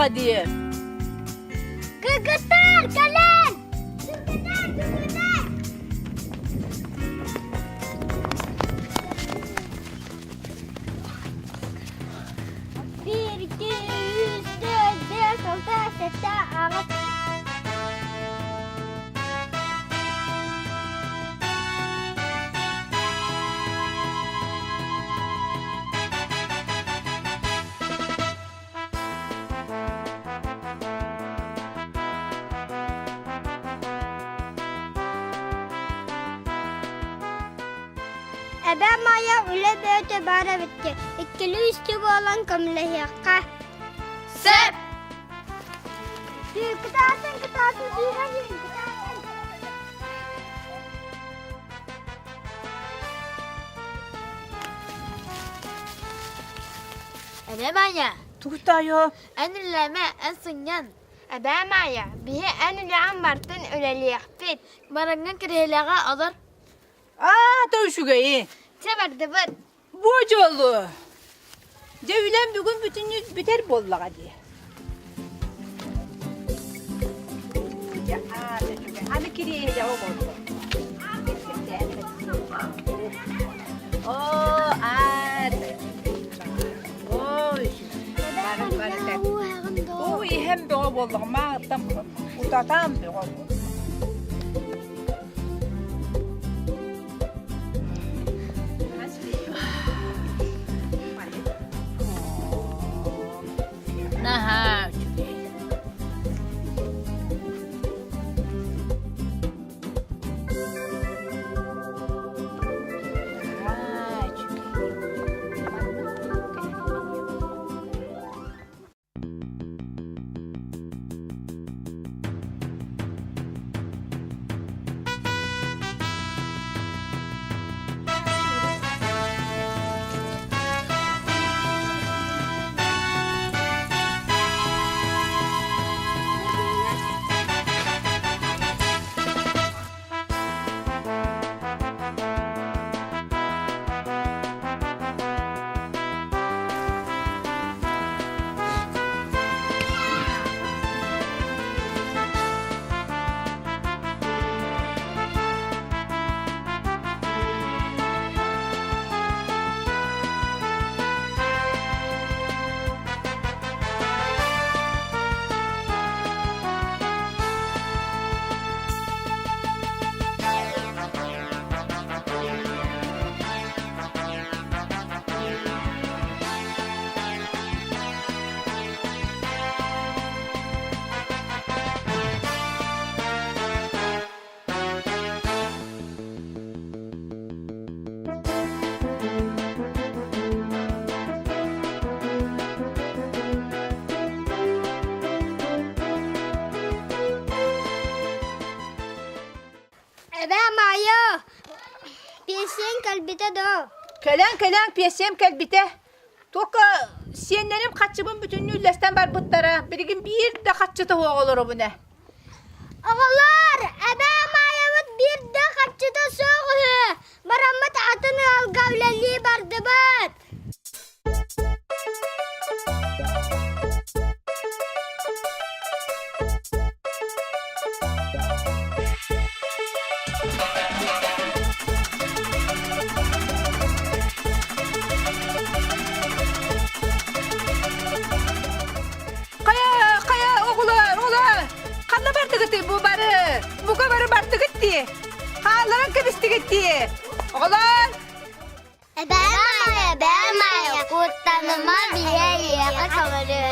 bollağa diye. Kırgıtlar gelin. Kırgıtlar. Bir, iki, üç, dört, beş, altı, yedi, altı. Ben Maya öyle böyle bara bitti. İkili üstü olan kamlehiyakka. Sep! Kıtasın, kıtasın. Ebe Maya, Tuğtayo. enilleme en sunyan. Ben Maya, bihe en ulan martın öleliyakpit. Marangın kirhelaga alır. Dövüşügeyi. Severdi bu. Bocolu. Cevlem bugün bütün yüz biter bollağa diye. Hani kiriye cevap oldu. Hem bir o bollağa ma tam utatam bir o. Nah, Ben Maya, biyesin kalbite do. Kelen piyesem kelbite. Toka senlerim kaçımın bütün nüllesten bar bıttara. Birigin bir de kaçıtı oğulorgo bu ne? Oğullar, ben Maya bir de kaçıda soğuğu. Maramat atını al gavleliği bardı bat. Bu barı, bu kabarı bardı gitti. Halaran kıbıstı gitti. Oğlan. Ben Maya, kurtanıma bir yere kaçırıyor.